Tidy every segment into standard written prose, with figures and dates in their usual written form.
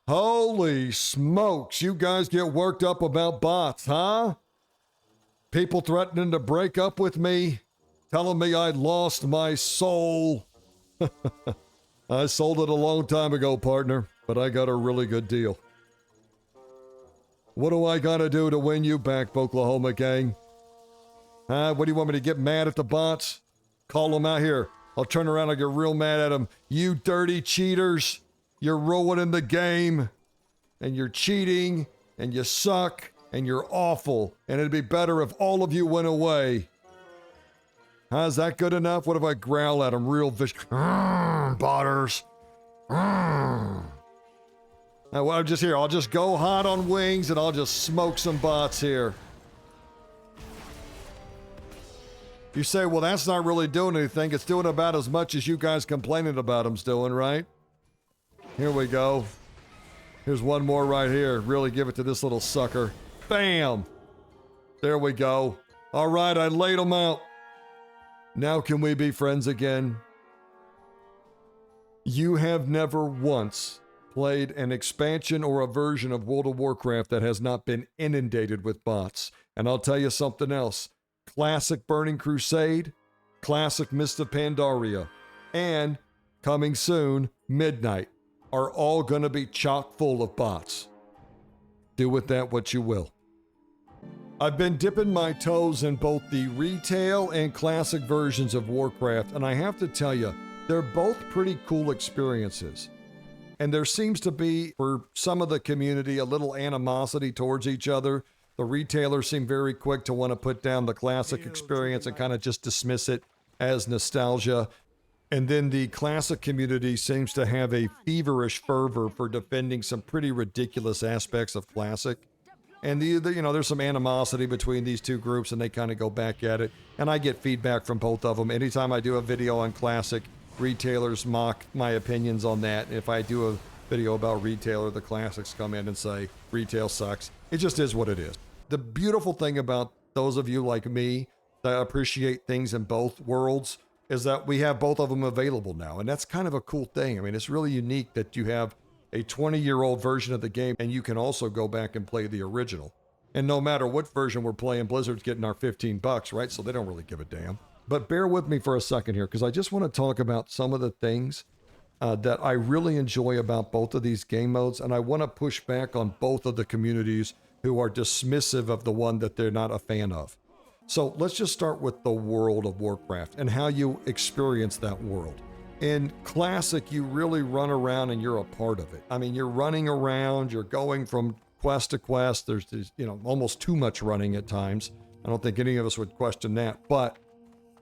Holy smokes, you guys get worked up about bots, huh? People threatening to break up with me, telling me I'd lost my soul. I sold it a long time ago, partner, but I got a really good deal. What do I gotta do to win you back, Oklahoma gang? Huh? What do you want me to get mad at the bots? Call them out here. I'll turn around and get real mad at them. You dirty cheaters. You're ruining the game. And you're cheating. And you suck. And you're awful. And it'd be better if all of you went away. Is that good enough? What if I growl at them real vicious? Botters. Now, well, I'm just here. I'll just go hot on wings and I'll just smoke some bots here. You say, well, that's not really doing anything. It's doing about as much as you guys complaining about them's doing, right? Here we go. Here's one more right here. Really give it to this little sucker. Bam! There we go. All right, I laid them out. Now can we be friends again? You have never once played an expansion or a version of World of Warcraft that has not been inundated with bots. And I'll tell you something else. Classic Burning Crusade, Classic Mist of Pandaria, and coming soon, Midnight, are all going to be chock full of bots. Do with that what you will. I've been dipping my toes in both the retail and classic versions of Warcraft, and I have to tell you, they're both pretty cool experiences. And there seems to be, for some of the community, a little animosity towards each other. The retailers seem very quick to want to put down the classic experience and kind of just dismiss it as nostalgia. And then the classic community seems to have a feverish fervor for defending some pretty ridiculous aspects of classic. And there's some animosity between these two groups and they kind of go back at it. And I get feedback from both of them. Anytime I do a video on classic, retailers mock my opinions on that. If I do a video about retail or the classics come in and say retail sucks. It just is what it is. The beautiful thing about those of you like me that appreciate things in both worlds is that we have both of them available now. And that's kind of a cool thing. I mean, it's really unique that you have a 20-year-old version of the game and you can also go back and play the original. And no matter what version we're playing, Blizzard's getting our $15, right? So they don't really give a damn. But bear with me for a second here because I just want to talk about some of the things that I really enjoy about both of these game modes. And I want to push back on both of the communities who are dismissive of the one that they're not a fan of. So let's just start with the world of Warcraft and how you experience that world. In Classic, you really run around and you're a part of it. I mean, you're running around, you're going from quest to quest. There's almost too much running at times. I don't think any of us would question that, but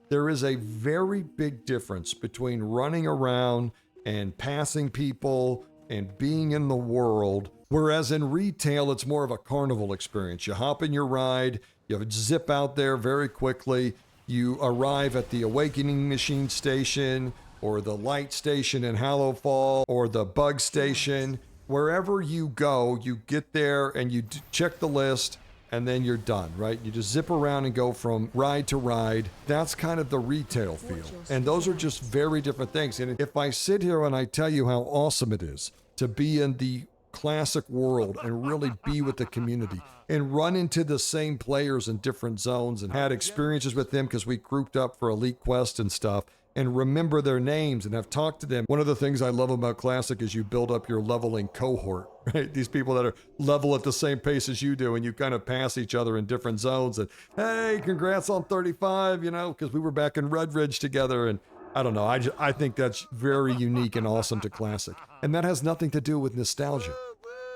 there is a very big difference between running around and passing people and being in the world. Whereas in retail, it's more of a carnival experience. You hop in your ride, you zip out there very quickly, you arrive at the Awakening Machine Station, or the Light Station in Hallowfall, or the Bug Station. Wherever you go, you get there and you check the list, and then you're done, right? You just zip around and go from ride to ride. That's kind of the retail feel. And those are just very different things. And if I sit here and I tell you how awesome it is to be in the classic world and really be with the community and run into the same players in different zones and had experiences with them because we grouped up for Elite Quest and stuff and remember their names and have talked to them. One of the things I love about Classic is you build up your leveling cohort, right? These people that are level at the same pace as you do and you kind of pass each other in different zones and, hey, congrats on 35, because we were back in Red Ridge together. And I don't know, I think that's very unique and awesome to Classic. And that has nothing to do with nostalgia.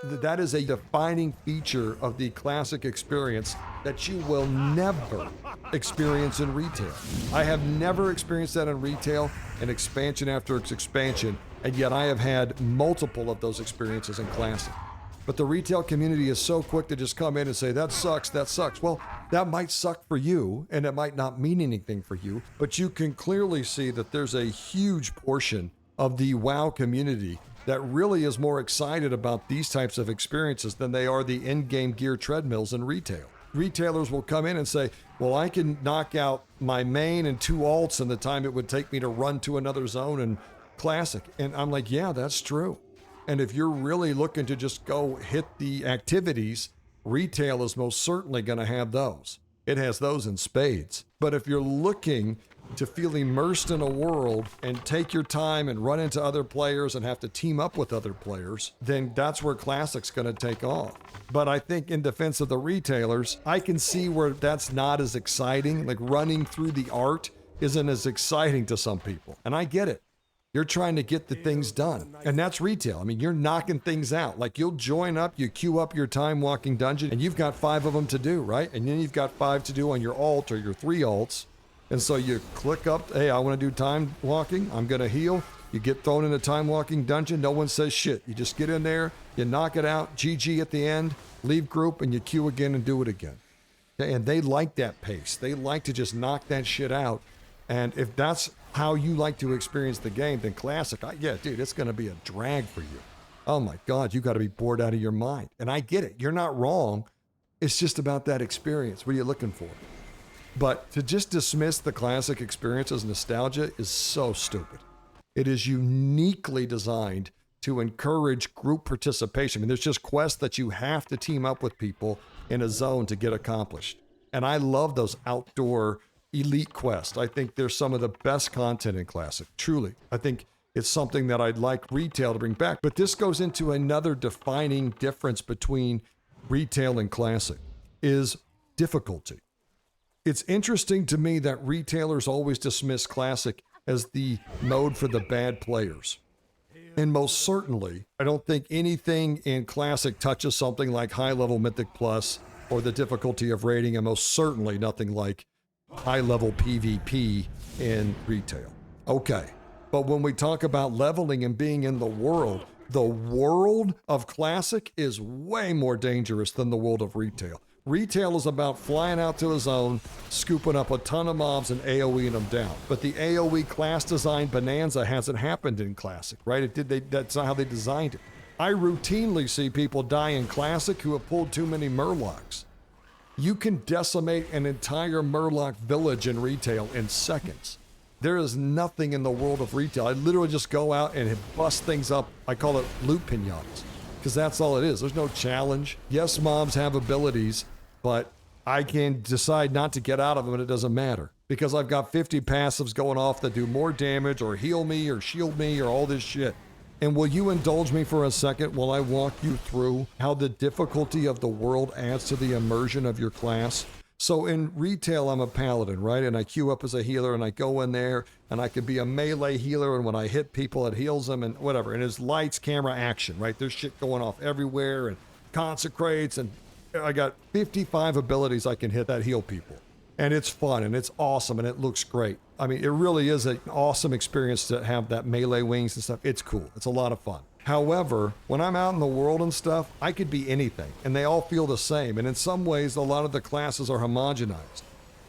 That is a defining feature of the Classic experience that you will never experience in retail. I have never experienced that in retail, and expansion after expansion, and yet I have had multiple of those experiences in Classic. But the retail community is so quick to just come in and say, that sucks, that sucks. Well, that might suck for you, and it might not mean anything for you, but you can clearly see that there's a huge portion of the WoW community that really is more excited about these types of experiences than they are the in-game gear treadmills in retail. Retailers will come in and say, well, I can knock out my main and 2 alts in the time it would take me to run to another zone in Classic. And I'm like, yeah, that's true. And if you're really looking to just go hit the activities, retail is most certainly going to have those. It has those in spades. But if you're looking to feel immersed in a world and take your time and run into other players and have to team up with other players, then that's where Classic's going to take off. But I think in defense of the retailers, I can see where that's not as exciting. Like running through the art isn't as exciting to some people. And I get it. You're trying to get the things done. And that's retail. I mean, you're knocking things out. Like you'll join up, you queue up your time walking dungeon, and you've got 5 of them to do, right? And then you've got 5 to do on your alt or your 3 alts. And so you click up, hey, I want to do time walking. I'm going to heal. You get thrown in a time walking dungeon. No one says shit. You just get in there, you knock it out, GG at the end, leave group, and you queue again and do it again. Okay? And they like that pace. They like to just knock that shit out. And if that's how you like to experience the game, then Classic, yeah, dude, it's going to be a drag for you. Oh my God, you got to be bored out of your mind. And I get it. You're not wrong. It's just about that experience. What are you looking for? But to just dismiss the Classic experience as nostalgia is so stupid. It is uniquely designed to encourage group participation. I mean, there's just quests that you have to team up with people in a zone to get accomplished. And I love those outdoor elite quests. I think they're some of the best content in Classic, truly. I think it's something that I'd like retail to bring back. But this goes into another defining difference between retail and Classic, is difficulty. It's interesting to me that retailers always dismiss Classic as the mode for the bad players. And most certainly, I don't think anything in Classic touches something like high-level Mythic Plus or the difficulty of raiding, and most certainly nothing like high-level PvP in retail. Okay, but when we talk about leveling and being in the world of Classic is way more dangerous than the world of retail. Retail is about flying out to a zone, scooping up a ton of mobs and AoEing them down. But the AoE class design bonanza hasn't happened in Classic, right? That's not how they designed it. I routinely see people die in Classic who have pulled too many Murlocs. You can decimate an entire Murloc village in retail in seconds. There is nothing in the world of retail. I literally just go out and bust things up. I call it loot pinatas, because that's all it is. There's no challenge. Yes, mobs have abilities, but I can decide not to get out of them and it doesn't matter, because I've got 50 passives going off that do more damage or heal me or shield me or all this shit. And will you indulge me for a second while I walk you through how the difficulty of the world adds to the immersion of your class? So in retail, I'm a paladin, right? And I queue up as a healer and I go in there and I could be a melee healer. And when I hit people, it heals them and whatever. And it's lights, camera, action, right? There's shit going off everywhere and consecrates. And I got 55 abilities I can hit that heal people. And it's fun and it's awesome and it looks great. I mean, it really is an awesome experience to have that melee wings and stuff. It's cool. It's a lot of fun. However, when I'm out in the world and stuff, I could be anything and they all feel the same. And in some ways, a lot of the classes are homogenized.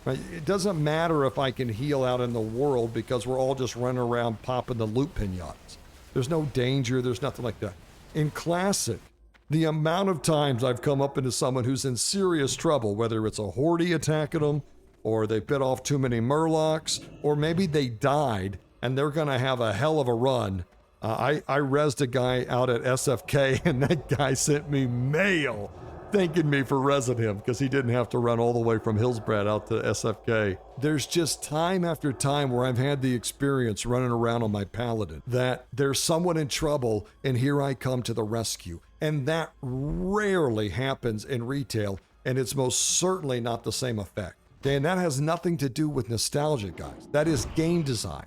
Right? It doesn't matter if I can heal out in the world because we're all just running around popping the loot pinatas. There's no danger. There's nothing like that. In Classic, the amount of times I've come up into someone who's in serious trouble, whether it's a horde attacking them, or they bit off too many Murlocs, or maybe they died and they're going to have a hell of a run. I rezzed a guy out at SFK and that guy sent me mail thanking me for rezzing him because he didn't have to run all the way from Hillsbrad out to SFK. There's just time after time where I've had the experience running around on my paladin that there's someone in trouble and here I come to the rescue. And that rarely happens in retail, and it's most certainly not the same effect. Okay, and that has nothing to do with nostalgia, guys. That is game design.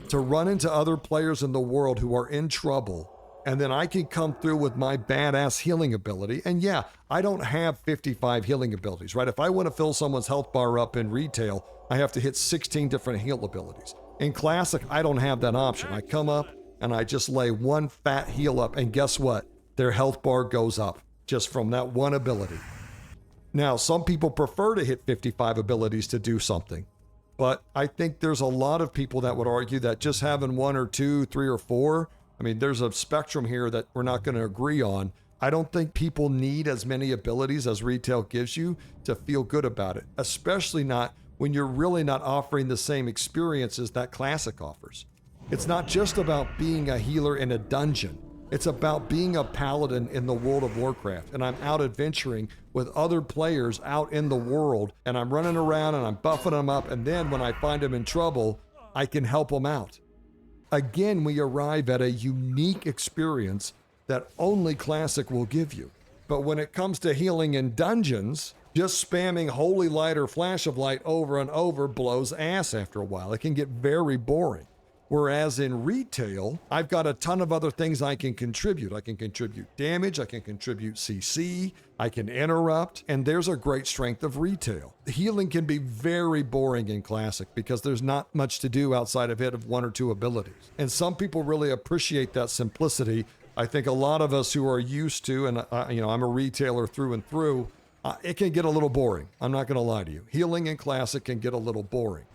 To run into other players in the world who are in trouble, and then I can come through with my badass healing ability. And yeah, I don't have 55 healing abilities, right? If I want to fill someone's health bar up in retail, I have to hit 16 different heal abilities. In Classic, I don't have that option. I come up and I just lay one fat heal up, and guess what? Their health bar goes up just from that one ability. Now, some people prefer to hit 55 abilities to do something, but I think there's a lot of people that would argue that just having 1 or 2, 3 or 4, I mean, there's a spectrum here that we're not going to agree on. I don't think people need as many abilities as retail gives you to feel good about it, especially not when you're really not offering the same experiences that Classic offers. It's not just about being a healer in a dungeon. It's about being a paladin in the world of Warcraft. And I'm out adventuring with other players out in the world. And I'm running around and I'm buffing them up. And then when I find them in trouble, I can help them out. Again, we arrive at a unique experience that only Classic will give you. But when it comes to healing in dungeons, just spamming Holy Light or Flash of Light over and over blows ass after a while. It can get very boring. Whereas in retail, I've got a ton of other things I can contribute. I can contribute damage, I can contribute CC, I can interrupt, and there's a great strength of retail. Healing can be very boring in Classic because there's not much to do outside of it of one or two abilities. And some people really appreciate that simplicity. I think a lot of us who are used to, and I'm a retailer through and through, it can get a little boring. I'm not going to lie to you. Healing in Classic can get a little boring.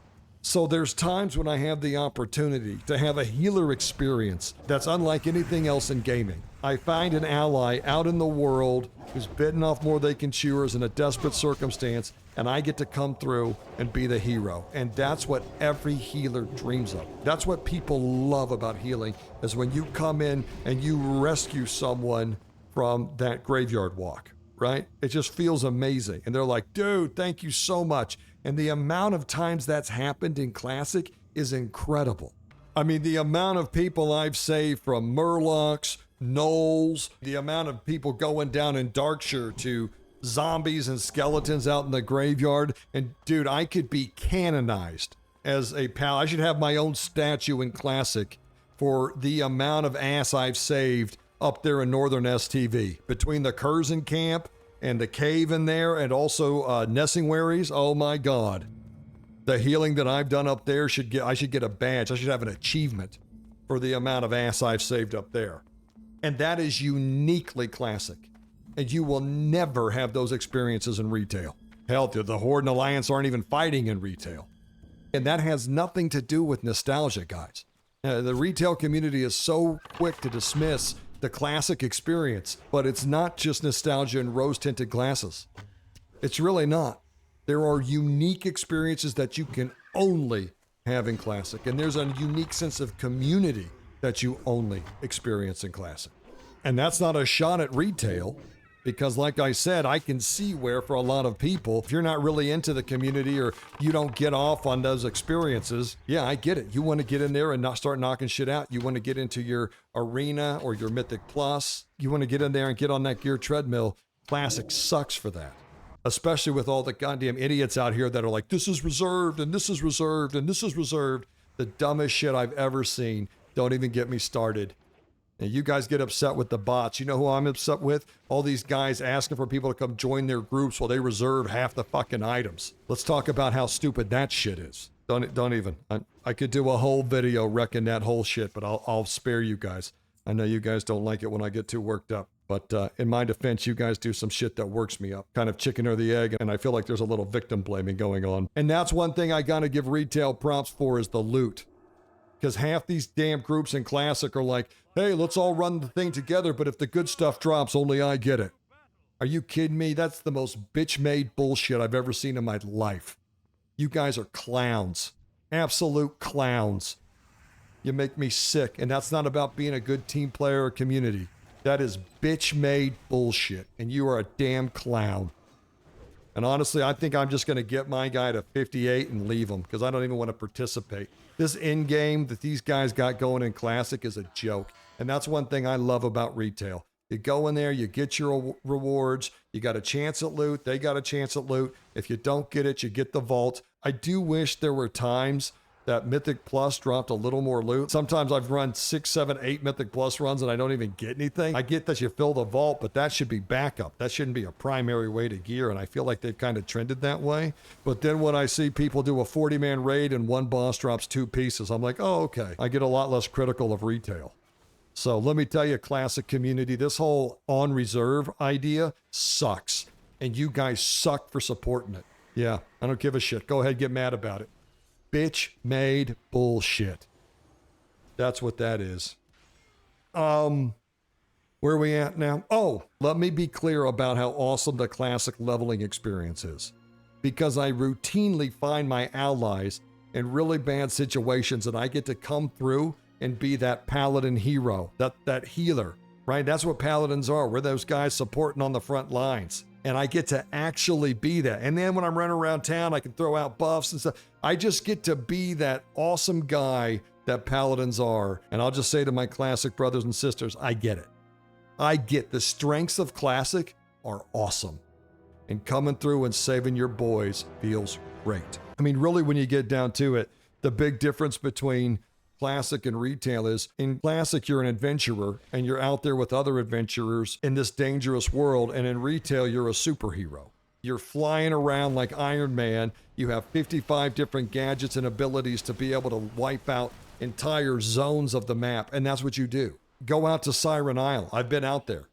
So there's times when I have the opportunity to have a healer experience that's unlike anything else in gaming. I find an ally out in the world who's bitten off more they can chew or is in a desperate circumstance, and I get to come through and be the hero. And that's what every healer dreams of. That's what people love about healing, is when you come in and you rescue someone from that graveyard walk, right? It just feels amazing. And they're like, dude, thank you so much. And the amount of times that's happened in Classic is incredible. I mean, the amount of people I've saved from Murlocs, gnolls, the amount of people going down in Darkshire to zombies and skeletons out in the graveyard. And dude, I could be canonized as a pal. I should have my own statue in Classic for the amount of ass I've saved up there in Northern STV. Between the Curzon camp and the cave in there, and also Nessingwaries. Oh my God. The healing that I've done up there I should get a badge. I should have an achievement for the amount of ass I've saved up there. And that is uniquely Classic. And you will never have those experiences in retail. Hell, the Horde and Alliance aren't even fighting in retail. And that has nothing to do with nostalgia, guys. The retail community is so quick to dismiss the Classic experience, but it's not just nostalgia and rose-tinted glasses. It's really not. There are unique experiences that you can only have in Classic, and there's a unique sense of community that you only experience in Classic. And that's not a shot at retail, because like I said, I can see where for a lot of people, if you're not really into the community or you don't get off on those experiences, yeah, I get it. You want to get in there and not start knocking shit out. You want to get into your arena or your Mythic Plus. You want to get in there and get on that gear treadmill. Classic sucks for that. Especially with all the goddamn idiots out here that are like, this is reserved and this is reserved and this is reserved. The dumbest shit I've ever seen. Don't even get me started. And you guys get upset with the bots. You know who I'm upset with? All these guys asking for people to come join their groups while they reserve half the fucking items. Let's talk about how stupid that shit is. Don't even. I could do a whole video wrecking that whole shit, but I'll spare you guys. I know you guys don't like it when I get too worked up. But in my defense, you guys do some shit that works me up. Kind of chicken or the egg, and I feel like there's a little victim blaming going on. And that's one thing I gotta give retail props for is the loot. Because half these damn groups in Classic are like, hey, let's all run the thing together, but if the good stuff drops, only I get it. Are you kidding me? That's the most bitch-made bullshit I've ever seen in my life. You guys are clowns. Absolute clowns. You make me sick, and that's not about being a good team player or community. That is bitch-made bullshit, and you are a damn clown. And honestly, I think I'm just going to get my guy to 58 and leave him, because I don't even want to participate. This end game that these guys got going in Classic is a joke. And that's one thing I love about retail. You go in there, you get your rewards, you got a chance at loot, they got a chance at loot. If you don't get it, you get the vault. I do wish there were times that Mythic Plus dropped a little more loot. Sometimes I've run 6, 7, 8 Mythic Plus runs and I don't even get anything. I get that you fill the vault, but that should be backup. That shouldn't be a primary way to gear, and I feel like they've kind of trended that way. But then when I see people do a 40-man raid and one boss drops 2 pieces, I'm like, oh, okay. I get a lot less critical of retail. So let me tell you, Classic community, this whole on reserve idea sucks. And you guys suck for supporting it. Yeah, I don't give a shit. Go ahead, get mad about it. Bitch-made bullshit. That's what that is. Where are we at now? Oh, let me be clear about how awesome the Classic leveling experience is. Because I routinely find my allies in really bad situations and I get to come through and be that paladin hero, that healer right? That's what paladins are. We're those guys supporting on the front lines. And I get to actually be that. And then when I'm running around town, I can throw out buffs and stuff. I just get to be that awesome guy that paladins are. And I'll just say to my classic brothers and sisters, I get it. I get the strengths of classic are awesome. And coming through and saving your boys feels great. I mean, really, when you get down to it, the big difference between classic and retail is in classic, you're an adventurer and you're out there with other adventurers in this dangerous world. And in retail, you're a superhero. You're flying around like Iron Man. You have 55 different gadgets and abilities to be able to wipe out entire zones of the map. And that's what you do. Go out to Siren Isle. I've been out there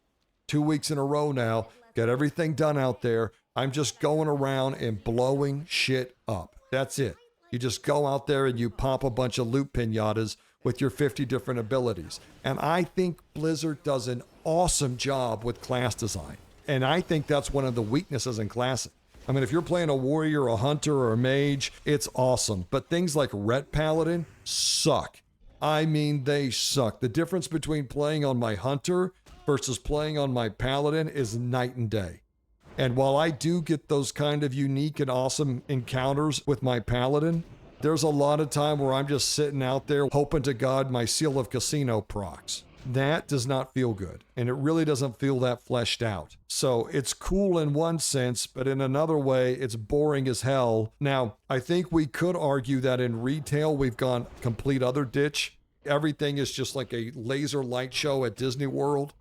2 weeks in a row now. Got everything done out there. I'm just going around and blowing shit up. That's it. You just go out there and you pop a bunch of loot pinatas with your 50 different abilities. And I think Blizzard does an awesome job with class design. And I think that's one of the weaknesses in Classic. I mean, if you're playing a warrior, a hunter, or a mage, it's awesome. But things like Ret Paladin suck. I mean, they suck. The difference between playing on my hunter versus playing on my paladin is night and day. And while I do get those kind of unique and awesome encounters with my paladin, there's a lot of time where I'm just sitting out there hoping to God my Seal of Casino procs. That does not feel good. And it really doesn't feel that fleshed out. So it's cool in one sense, but in another way, it's boring as hell. Now, I think we could argue that in retail, we've gone complete other ditch. Everything is just like a laser light show at Disney World.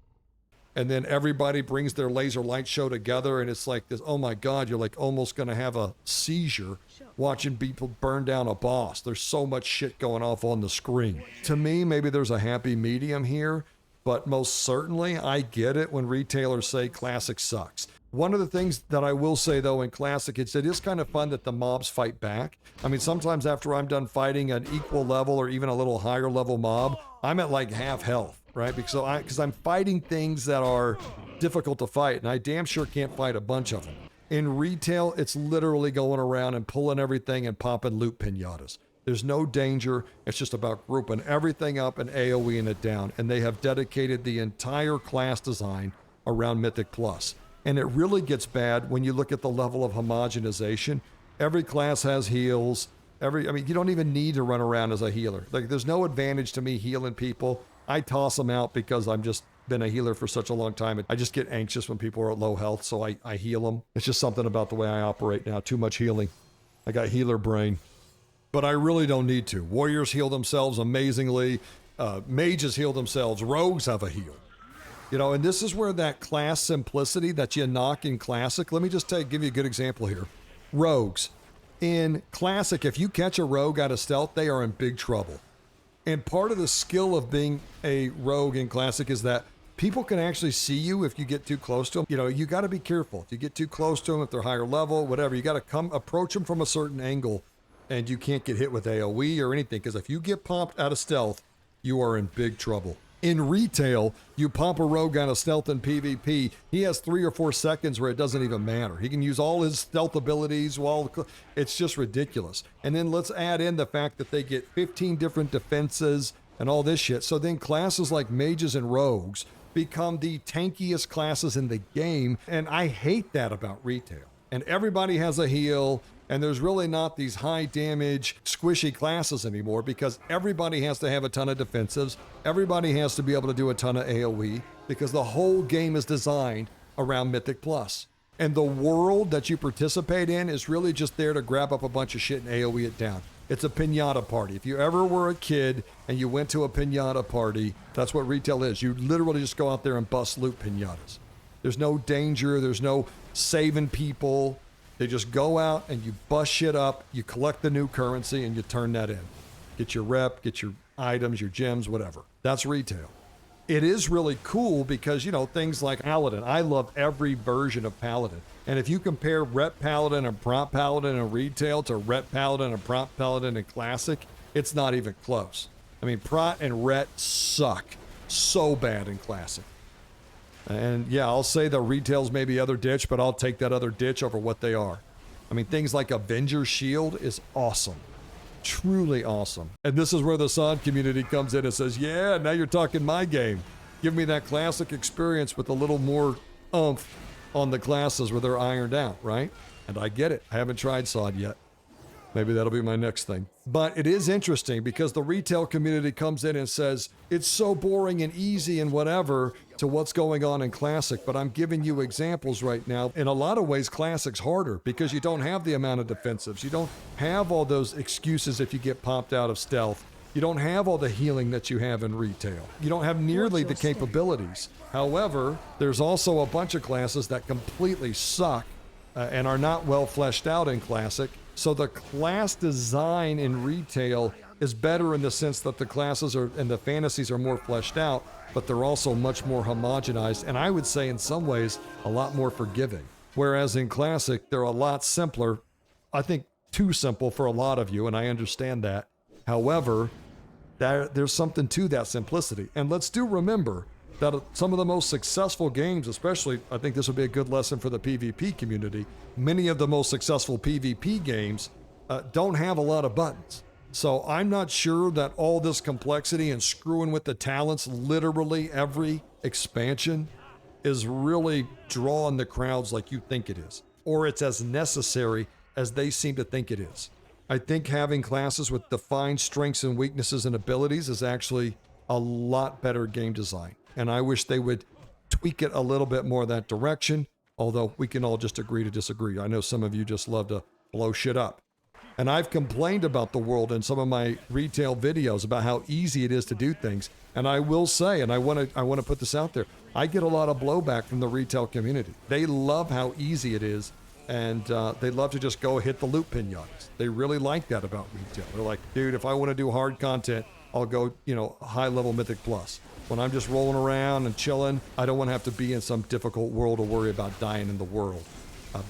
And then everybody brings their laser light show together and it's like this, oh my God, you're like almost going to have a seizure watching people burn down a boss. There's so much shit going off on the screen. To me, maybe there's a happy medium here, but most certainly I get it when retailers say Classic sucks. One of the things that I will say though in Classic, it is kind of fun that the mobs fight back. I mean, sometimes after I'm done fighting an equal level or even a little higher level mob, I'm at like half health. Right? Because I'm fighting things that are difficult to fight, and I damn sure can't fight a bunch of them. In retail, it's literally going around and pulling everything and popping loot pinatas. There's no danger. It's just about grouping everything up and AoEing it down, and they have dedicated the entire class design around Mythic Plus. And it really gets bad when you look at the level of homogenization. Every class has heals. I mean, you don't even need to run around as a healer. Like, there's no advantage to me healing people. I toss them out because I've just been a healer for such a long time. I just get anxious when people are at low health, so I heal them. It's just something about the way I operate now. Too much healing. I got healer brain. But I really don't need to. Warriors heal themselves amazingly. Mages heal themselves. Rogues have a heal. You know, and this is where that class simplicity that you knock in Classic. Let me just give you a good example here. Rogues. In Classic, if you catch a rogue out of stealth, they are in big trouble. And part of the skill of being a rogue in Classic is that people can actually see you if you get too close to them. You know, you got to be careful. If you get too close to them, if they're higher level, whatever, you got to approach them from a certain angle and you can't get hit with AoE or anything. Because if you get popped out of stealth, you are in big trouble. In retail, you pop a rogue out of stealth in PvP, he has 3 or 4 seconds where it doesn't even matter. He can use all his stealth abilities it's just ridiculous. And then let's add in the fact that they get 15 different defenses and all this shit. So then classes like mages and rogues become the tankiest classes in the game. And I hate that about retail. And everybody has a heal. And there's really not these high damage, squishy classes anymore because everybody has to have a ton of defensives. Everybody has to be able to do a ton of AoE because the whole game is designed around Mythic Plus. And the world that you participate in is really just there to grab up a bunch of shit and AoE it down. It's a piñata party. If you ever were a kid and you went to a piñata party, that's what retail is. You literally just go out there and bust loot piñatas. There's no danger. There's no saving people. They just go out and you bust shit up, you collect the new currency, and you turn that in. Get your rep, get your items, your gems, whatever. That's retail. It is really cool because, you know, things like Paladin. I love every version of Paladin. And if you compare Ret Paladin and Prompt Paladin in retail to Ret Paladin and Prompt Paladin in Classic, it's not even close. I mean, Prot and Ret suck so bad in Classic. And yeah, I'll say the retail's maybe other ditch, but I'll take that other ditch over what they are. I mean, things like Avenger's Shield is awesome. Truly awesome. And this is where the Sod community comes in and says, yeah, now you're talking my game. Give me that Classic experience with a little more oomph on the classes where they're ironed out, right? And I get it. I haven't tried SOD yet. Maybe that'll be my next thing. But it is interesting because the retail community comes in and says, it's so boring and easy and whatever to what's going on in Classic. But I'm giving you examples right now. In a lot of ways, Classic's harder because you don't have the amount of defensives. You don't have all those excuses if you get popped out of stealth. You don't have all the healing that you have in retail. You don't have nearly the capabilities. However, there's also a bunch of classes that completely suck and are not well fleshed out in Classic. So the class design in retail is better in the sense that the classes are and the fantasies are more fleshed out, but they're also much more homogenized, and I would say in some ways a lot more forgiving. Whereas in Classic, they're a lot simpler. I think too simple for a lot of you, and I understand that. However, there's something to that simplicity. And let's do remember that some of the most successful games, especially, I think this would be a good lesson for the PvP community, many of the most successful PvP games don't have a lot of buttons. So I'm not sure that all this complexity and screwing with the talents, literally every expansion, is really drawing the crowds like you think it is, or it's as necessary as they seem to think it is. I think having classes with defined strengths and weaknesses and abilities is actually a lot better game design. And I wish they would tweak it a little bit more that direction, although we can all just agree to disagree. I know some of you just love to blow shit up. And I've complained about the world in some of my retail videos about how easy it is to do things. And I will say, and I want to put this out there, I get a lot of blowback from the retail community. They love how easy it is, and they love to just go hit the loot pinatas. They really like that about retail. They're like, dude, if I want to do hard content, I'll go, high level Mythic Plus. When I'm just rolling around and chilling, I don't want to have to be in some difficult world or worry about dying in the world.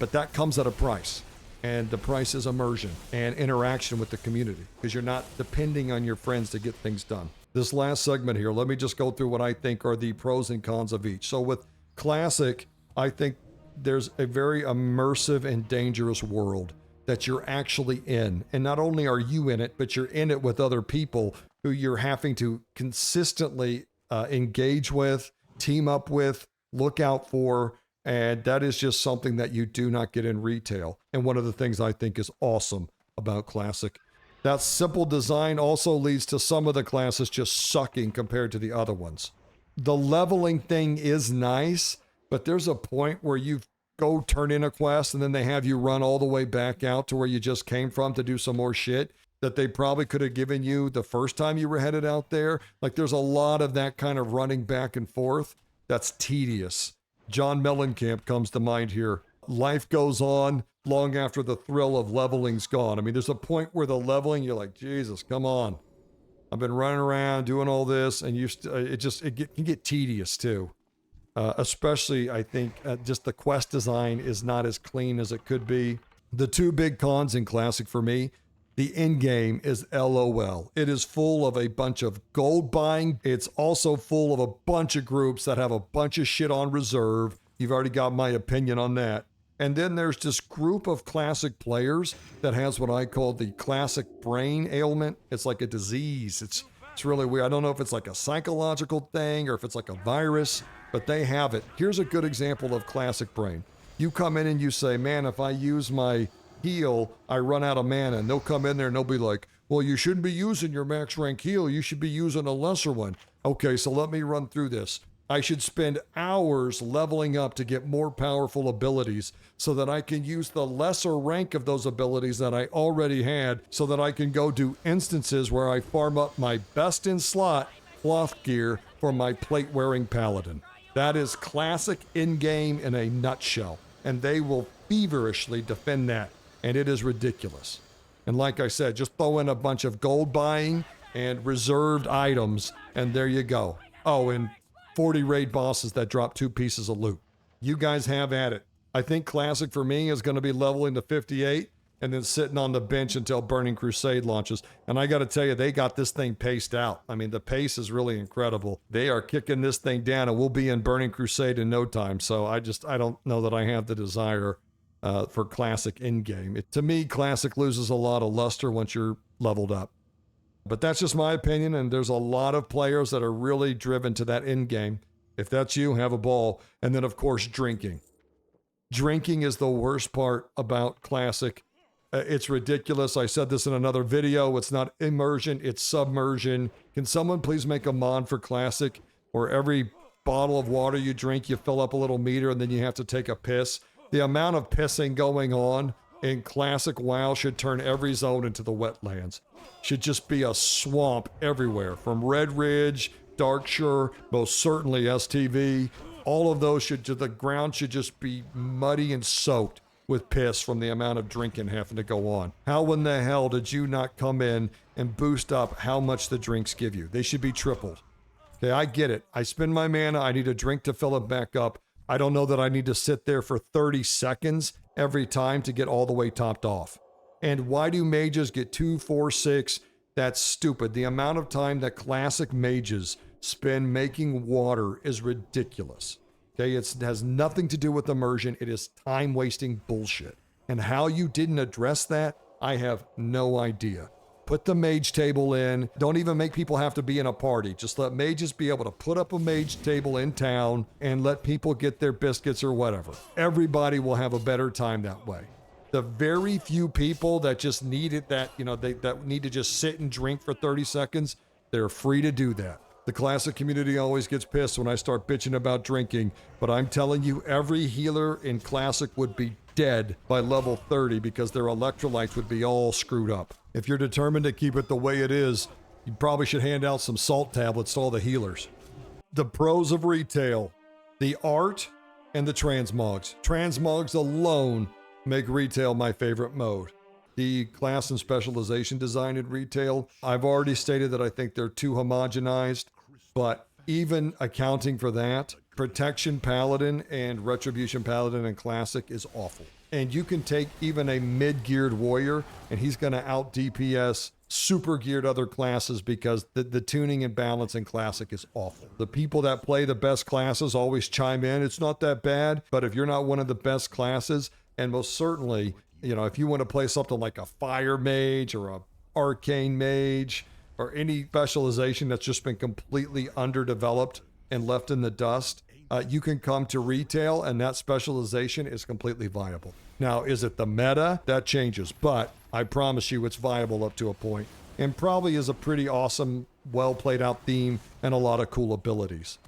But that comes at a price. And the price is immersion and interaction with the community, because you're not depending on your friends to get things done. This last segment here, let me just go through what I think are the pros and cons of each. So with Classic, I think there's a very immersive and dangerous world that you're actually in. And not only are you in it, but you're in it with other people who you're having to consistently engage with, team up with, look out for. And that is just something that you do not get in retail. And one of the things I think is awesome about Classic. That simple design also leads to some of the classes just sucking compared to the other ones. The leveling thing is nice, but there's a point where you go turn in a quest and then they have you run all the way back out to where you just came from to do some more shit that they probably could have given you the first time you were headed out there. Like there's a lot of that kind of running back and forth. That's tedious. John Mellencamp comes to mind here. Life goes on long after the thrill of leveling's gone. I mean, there's a point where the leveling, you're like, Jesus, come on. I've been running around doing all this, and it can get tedious too. Especially, I think, just the quest design is not as clean as it could be. The two big cons in Classic for me, the end game is LOL. It is full of a bunch of gold buying. It's also full of a bunch of groups that have a bunch of shit on reserve. You've already got my opinion on that. And then there's this group of Classic players that has what I call the Classic brain ailment. It's like a disease. It's really weird. I don't know if it's like a psychological thing or if it's like a virus, but they have it. Here's a good example of Classic brain. You come in and you say, man, if I use my heal, I run out of mana. And they'll come in there and they'll be like, well, you shouldn't be using your max rank heal. You should be using a lesser one. Okay, so let me run through this. I should spend hours leveling up to get more powerful abilities so that I can use the lesser rank of those abilities that I already had so that I can go do instances where I farm up my best in slot cloth gear for my plate-wearing paladin. That is Classic in-game in a nutshell, and they will feverishly defend that. And it is ridiculous. And like I said, just throw in a bunch of gold buying and reserved items, and there you go. Oh, and 40 raid bosses that drop 2 pieces of loot. You guys have at it. I think Classic for me is going to be leveling to 58 and then sitting on the bench until Burning Crusade launches. And I got to tell you, they got this thing paced out. I mean, the pace is really incredible. They are kicking this thing down, and we'll be in Burning Crusade in no time. So I don't know that I have the desire for Classic in-game. To me, Classic loses a lot of luster once you're leveled up. But that's just my opinion, and there's a lot of players that are really driven to that end game. If that's you, have a ball. And then, of course, drinking. Drinking is the worst part about Classic. It's ridiculous. I said this in another video. It's not immersion, it's submersion. Can someone please make a mod for Classic where every bottle of water you drink, you fill up a little meter and then you have to take a piss? The amount of pissing going on in Classic WoW should turn every zone into the wetlands. Should just be a swamp everywhere, from Red Ridge, Darkshire, most certainly STV. All of those the ground should just be muddy and soaked with piss from the amount of drinking having to go on. How in the hell did you not come in and boost up how much the drinks give you? They should be tripled. Okay, I get it. I spend my mana. I need a drink to fill it back up. I don't know that I need to sit there for 30 seconds every time to get all the way topped off. And why do mages get 2, 4, 6? That's stupid. The amount of time that Classic mages spend making water is ridiculous. Okay, it has nothing to do with immersion. It is time-wasting bullshit. And how you didn't address that, I have no idea. Put the mage table in. Don't even make people have to be in a party. Just let mages be able to put up a mage table in town and let people get their biscuits or whatever. Everybody will have a better time that way. The very few people that just need it, that need to just sit and drink for 30 seconds, they're free to do that. The Classic community always gets pissed when I start bitching about drinking, but I'm telling you, every healer in Classic would be dead by level 30 because their electrolytes would be all screwed up. If you're determined to keep it the way it is, you probably should hand out some salt tablets to all the healers. The pros of retail, the art, and the transmogs. Transmogs alone make retail my favorite mode. The class and specialization design in retail, I've already stated that I think they're too homogenized, but even accounting for that, Protection Paladin and Retribution Paladin in Classic is awful. And you can take even a mid-geared warrior and he's going to out DPS super geared other classes because the tuning and balance in Classic is awful. The people that play the best classes always chime in. It's not that bad, but if you're not one of the best classes, and most certainly, if you want to play something like a fire mage or a arcane mage or any specialization that's just been completely underdeveloped and left in the dust, you can come to retail and that specialization is completely viable. Now, is it the meta? That changes, but I promise you it's viable up to a point and probably is a pretty awesome, well played out theme and a lot of cool abilities.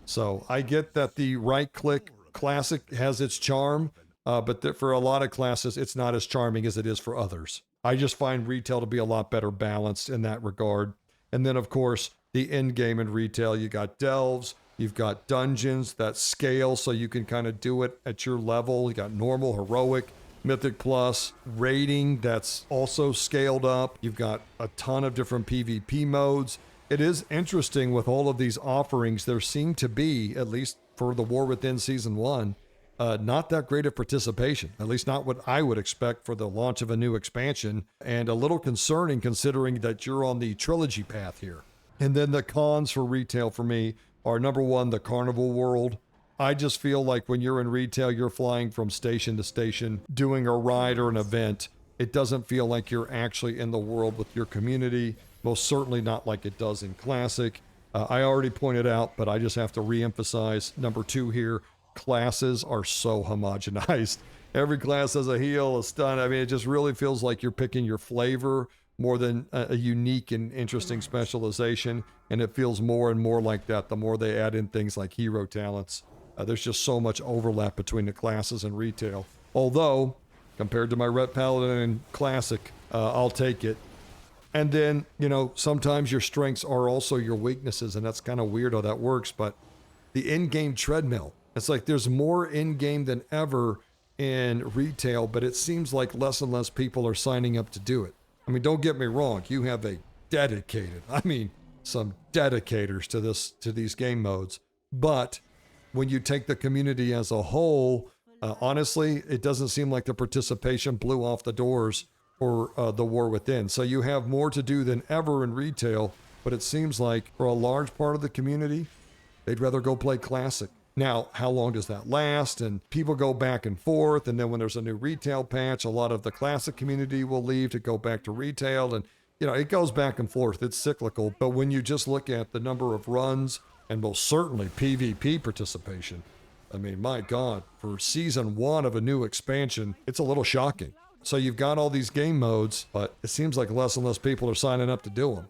So I get that the right click Classic has its charm, but for a lot of classes, it's not as charming as it is for others. I just find retail to be a lot better balanced in that regard. And then, of course, the end game in retail, you got delves, you've got dungeons that scale so you can kind of do it at your level. You got normal, heroic, mythic plus, raiding that's also scaled up. You've got a ton of different PvP modes. It is interesting with all of these offerings, there seem to be, at least for the War Within Season 1, not that great of participation, at least not what I would expect for the launch of a new expansion, and a little concerning considering that you're on the trilogy path here. And then the cons for retail for me are, number one, the carnival world. I just feel like when you're in retail, you're flying from station to station, doing a ride or an event. It doesn't feel like you're actually in the world with your community, most certainly not like it does in Classic. I already pointed out, but I just have to reemphasize, number two here, classes are so homogenized. Every class has a heal, a stun. I mean, it just really feels like you're picking your flavor more than a unique and interesting specialization. And it feels more and more like that the more they add in things like hero talents. There's just so much overlap between the classes and retail. Although, compared to my Ret Paladin and Classic, I'll take it. And then, sometimes your strengths are also your weaknesses, and that's kind of weird how that works, but the in-game treadmill, it's like there's more in-game than ever in retail, but it seems like less and less people are signing up to do it. I mean, don't get me wrong. You have some dedicators to these game modes. But when you take the community as a whole, honestly, it doesn't seem like the participation blew off the doors for the War Within. So you have more to do than ever in retail, but it seems like for a large part of the community, they'd rather go play Classic. Now, how long does that last? And people go back and forth. And then when there's a new retail patch, a lot of the Classic community will leave to go back to retail. And it goes back and forth. It's cyclical. But when you just look at the number of runs and most certainly PvP participation, I mean, my God, for season 1 of a new expansion, it's a little shocking. So you've got all these game modes, but it seems like less and less people are signing up to do them.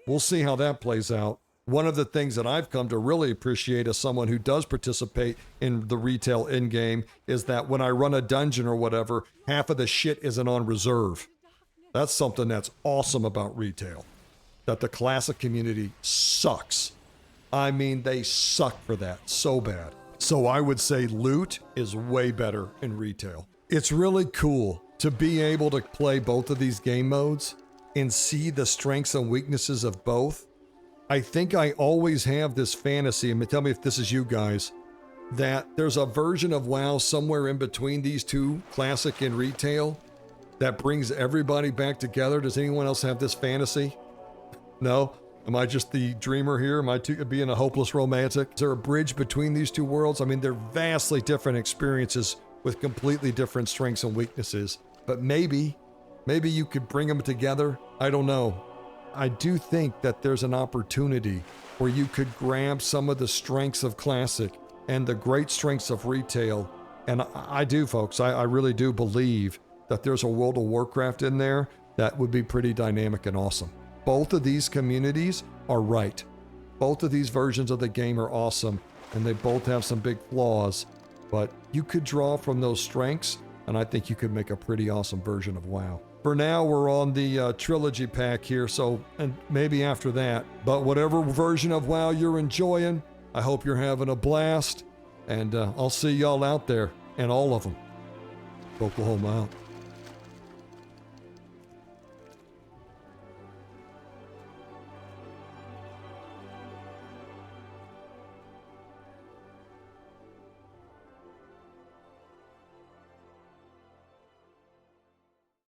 We'll see how that plays out. One of the things that I've come to really appreciate as someone who does participate in the retail in-game is that when I run a dungeon or whatever, half of the shit isn't on reserve. That's something that's awesome about retail. That the classic community sucks. I mean, they suck for that so bad. So I would say loot is way better in retail. It's really cool to be able to play both of these game modes and see the strengths and weaknesses of both. I think I always have this fantasy, and tell me if this is you guys, that there's a version of WoW somewhere in between these two, classic and retail, that brings everybody back together. Does anyone else have this fantasy? No? Am I just the dreamer here? Am I being a hopeless romantic? Is there a bridge between these two worlds? I mean, they're vastly different experiences with completely different strengths and weaknesses. But maybe you could bring them together. I don't know. I do think that there's an opportunity where you could grab some of the strengths of classic and the great strengths of retail. And I do, folks. I really do believe that there's a World of Warcraft in there that would be pretty dynamic and awesome. Both of these communities are right. Both of these versions of the game are awesome, and they both have some big flaws, but you could draw from those strengths, and I think you could make a pretty awesome version of WoW. For now, we're on the trilogy pack here, and maybe after that, but whatever version of WoW you're enjoying, I hope you're having a blast, and I'll see y'all out there, and all of them. Oklahoma out.